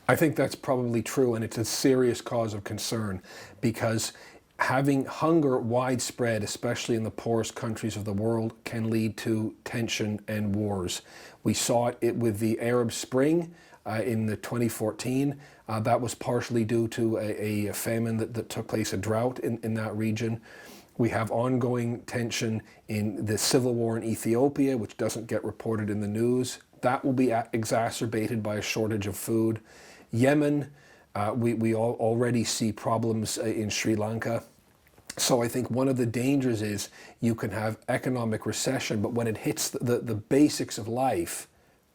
I think that's probably true, and it's a serious cause of concern because having hunger widespread, especially in the poorest countries of the world, can lead to tension and wars. We saw it with the Arab Spring in the 2014. That was partially due to a famine that took place, a drought in that region. We have ongoing tension in the civil war in Ethiopia, which doesn't get reported in the news. That will be exacerbated by a shortage of food. Yemen, we already see problems in Sri Lanka. So I think one of the dangers is you can have economic recession, but when it hits the basics of life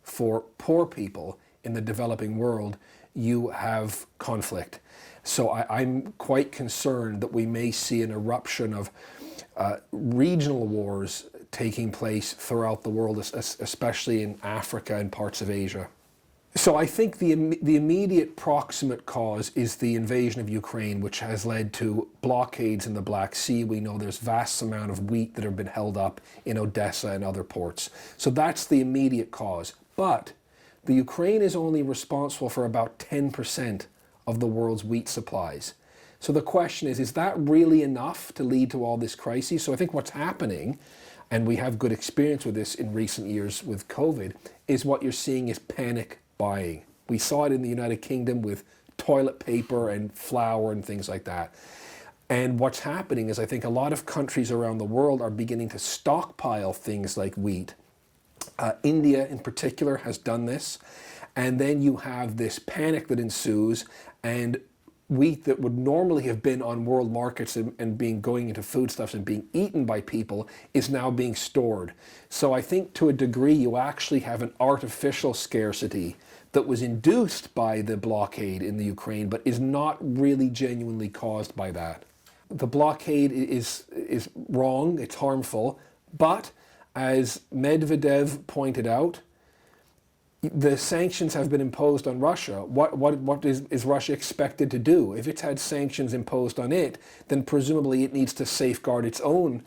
for poor people in the developing world, you have conflict. So I'm quite concerned that we may see an eruption of regional wars taking place throughout the world, especially in Africa and parts of Asia. So I think the immediate proximate cause is the invasion of Ukraine, which has led to blockades in the Black Sea. We know there's vast amount of wheat that have been held up in Odessa and other ports. So that's the immediate cause. But the Ukraine is only responsible for about 10% of the world's wheat supplies. So the question is that really enough to lead to all this crisis? So I think what's happening, and we have good experience with this in recent years with COVID, is what you're seeing is panic buying. We saw it in the United Kingdom with toilet paper and flour and things like that. And what's happening is I think a lot of countries around the world are beginning to stockpile things like wheat. India in particular has done this. And then you have this panic that ensues, and wheat that would normally have been on world markets and being going into foodstuffs and being eaten by people is now being stored. So I think to a degree you actually have an artificial scarcity that was induced by the blockade in the Ukraine, but is not really genuinely caused by that. The blockade is wrong, it's harmful, but as Medvedev pointed out, the sanctions have been imposed on Russia. What is Russia expected to do? If it's had sanctions imposed on it, then presumably it needs to safeguard its own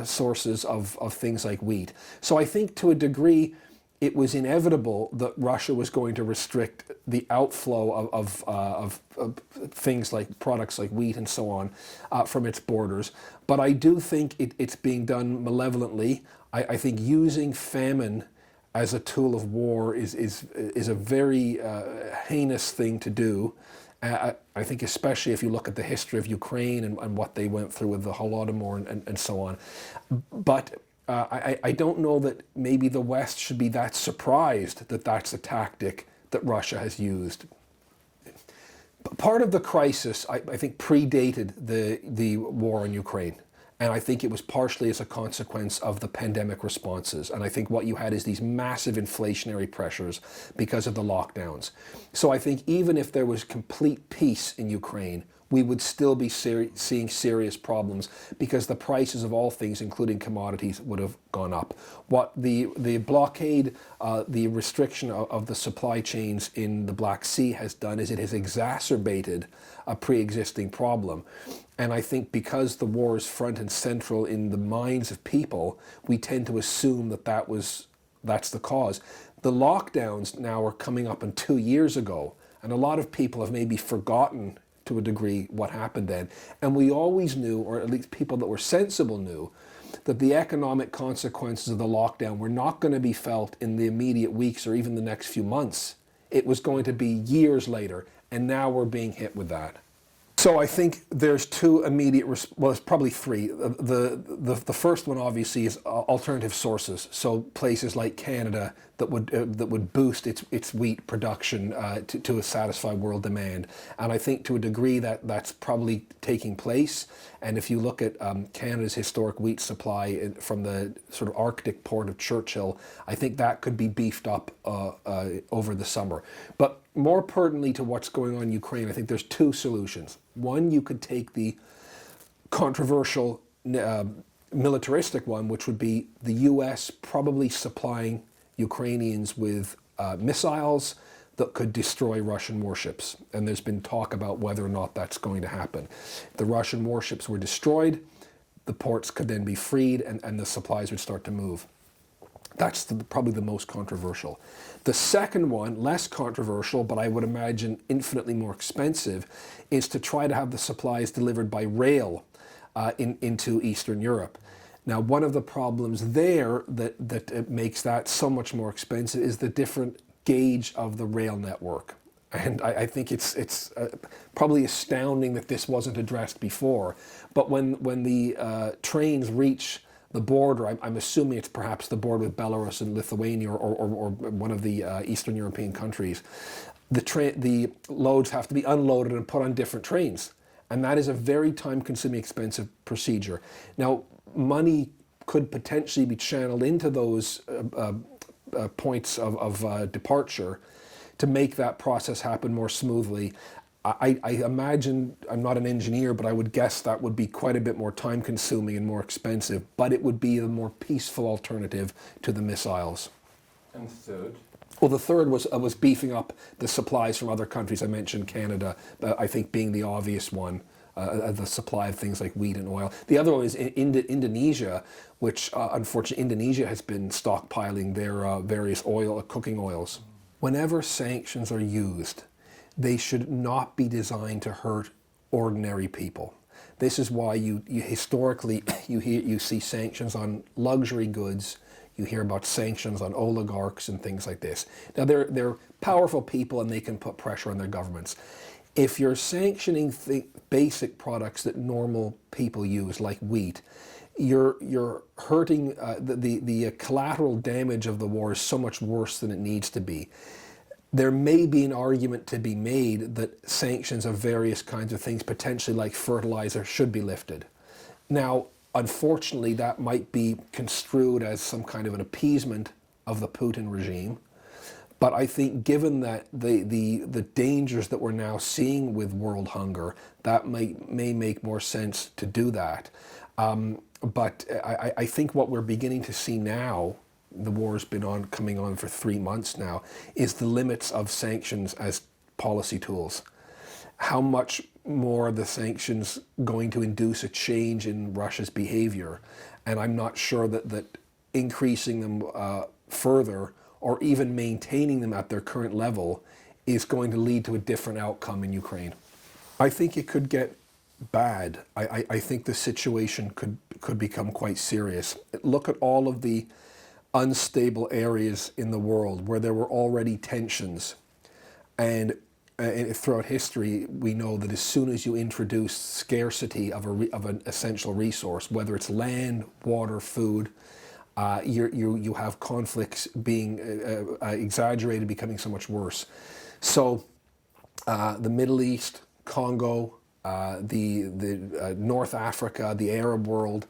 sources of things like wheat. So I think to a degree it was inevitable that Russia was going to restrict the outflow of things like products like wheat and so on from its borders. But I do think it's being done malevolently. I think using famine as a tool of war is a very heinous thing to do. I think especially if you look at the history of Ukraine and what they went through with the Holodomor and so on. But I don't know that maybe the West should be that surprised that that's a tactic that Russia has used. Part of the crisis, I think, predated the war in Ukraine. And I think it was partially as a consequence of the pandemic responses. And I think what you had is these massive inflationary pressures because of the lockdowns. So I think even if there was complete peace in Ukraine, we would still be seeing serious problems because the prices of all things, including commodities, would have gone up. What the blockade, the restriction of the supply chains in the Black Sea has done is it has exacerbated a pre-existing problem. And I think because the war is front and central in the minds of people, we tend to assume that that's the cause. The lockdowns now are coming up on 2 years ago, and a lot of people have maybe forgotten to a degree what happened then. And we always knew, or at least people that were sensible knew, that the economic consequences of the lockdown were not going to be felt in the immediate weeks or even the next few months. It was going to be years later, and now we're being hit with that. So I think there's two immediate, well, it's probably three. The first one obviously is alternative sources. So places like Canada that would boost its wheat production to satisfy world demand. And I think to a degree that's probably taking place. And if you look at Canada's historic wheat supply from the sort of Arctic port of Churchill, I think that could be beefed up over the summer. But more pertinently to what's going on in Ukraine, I think there's two solutions. One, you could take the controversial militaristic one, which would be the US probably supplying Ukrainians with missiles that could destroy Russian warships. And there's been talk about whether or not that's going to happen. If the Russian warships were destroyed, the ports could then be freed and the supplies would start to move. That's probably the most controversial. The second one, less controversial, but I would imagine infinitely more expensive, is to try to have the supplies delivered by rail into Eastern Europe. Now, one of the problems there that makes that so much more expensive is the different gauge of the rail network. And I think it's probably astounding that this wasn't addressed before. But when the trains reach the border, I'm assuming it's perhaps the border with Belarus and Lithuania or one of the Eastern European countries, the loads have to be unloaded and put on different trains. And that is a very time-consuming, expensive procedure. Now, money could potentially be channeled into those points of departure to make that process happen more smoothly. I imagine, I'm not an engineer, but I would guess that would be quite a bit more time-consuming and more expensive, but it would be a more peaceful alternative to the missiles. And third? Well, the third was beefing up the supplies from other countries. I mentioned Canada, I think being the obvious one, the supply of things like wheat and oil. The other one is Indonesia, which unfortunately Indonesia has been stockpiling their various cooking oils. Whenever sanctions are used, they should not be designed to hurt ordinary people. This is why you historically you see sanctions on luxury goods. You hear about sanctions on oligarchs and things like this. Now they're powerful people and they can put pressure on their governments. If you're sanctioning basic products that normal people use, like wheat, you're hurting the collateral damage of the war is so much worse than it needs to be. There may be an argument to be made that sanctions of various kinds of things, potentially like fertilizer, should be lifted. Now, unfortunately, that might be construed as some kind of an appeasement of the Putin regime. But I think given that the dangers that we're now seeing with world hunger, that may make more sense to do that. But I think what we're beginning to see now, the war's been coming on for 3 months now, is the limits of sanctions as policy tools. How much more are the sanctions going to induce a change in Russia's behavior? And I'm not sure that increasing them further or even maintaining them at their current level is going to lead to a different outcome in Ukraine. I think it could get bad. I think the situation could become quite serious. Look at all of the unstable areas in the world where there were already tensions. And throughout history, we know that as soon as you introduce scarcity of an essential resource, whether it's land, water, food, you have conflicts being exaggerated, becoming so much worse. So the Middle East, Congo, the North Africa, the Arab world,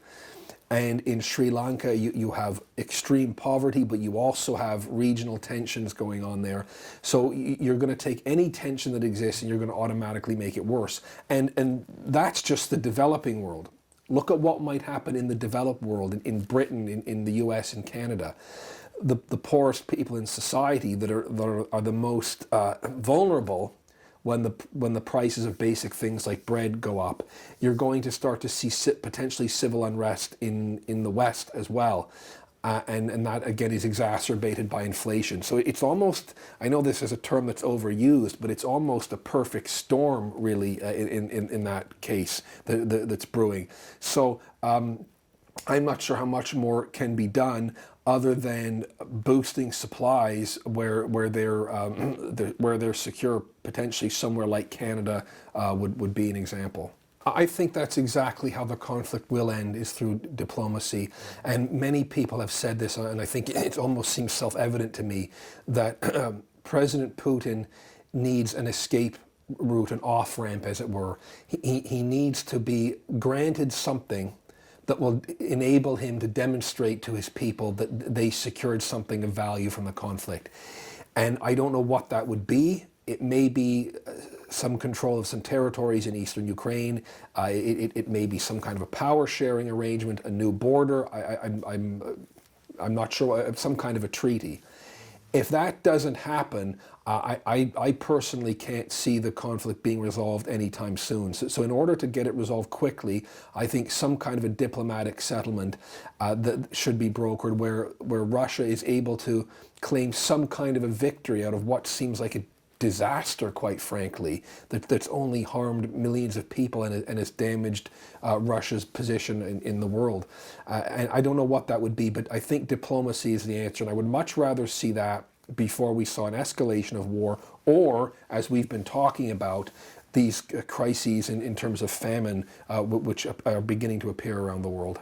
and in Sri Lanka, you have extreme poverty, but you also have regional tensions going on there. So you're going to take any tension that exists and you're going to automatically make it worse. And that's just the developing world. Look at what might happen in the developed world, in Britain, in the US, and Canada. The poorest people in society that are the most vulnerable when the prices of basic things like bread go up. You're going to start to see potentially civil unrest in the West as well. And that, again, is exacerbated by inflation. So it's almost, I know this is a term that's overused, but it's almost a perfect storm, really, in that case that's brewing. So I'm not sure how much more can be done other than boosting supplies where they're secure, potentially somewhere like Canada would be an example. I think that's exactly how the conflict will end, is through diplomacy. And many people have said this, and I think it almost seems self-evident to me, that President Putin needs an escape route, an off-ramp, as it were. He needs to be granted something that will enable him to demonstrate to his people that they secured something of value from the conflict. And I don't know what that would be. It may be some control of some territories in eastern Ukraine. It may be some kind of a power sharing arrangement, a new border. I'm not sure, some kind of a treaty. If that doesn't happen, I personally can't see the conflict being resolved anytime soon. So in order to get it resolved quickly, I think some kind of a diplomatic settlement that should be brokered where Russia is able to claim some kind of a victory out of what seems like a disaster, quite frankly, that's only harmed millions of people and has damaged Russia's position in the world. And I don't know what that would be, but I think diplomacy is the answer. And I would much rather see that before we saw an escalation of war, or, as we've been talking about, these crises in terms of famine, which are beginning to appear around the world.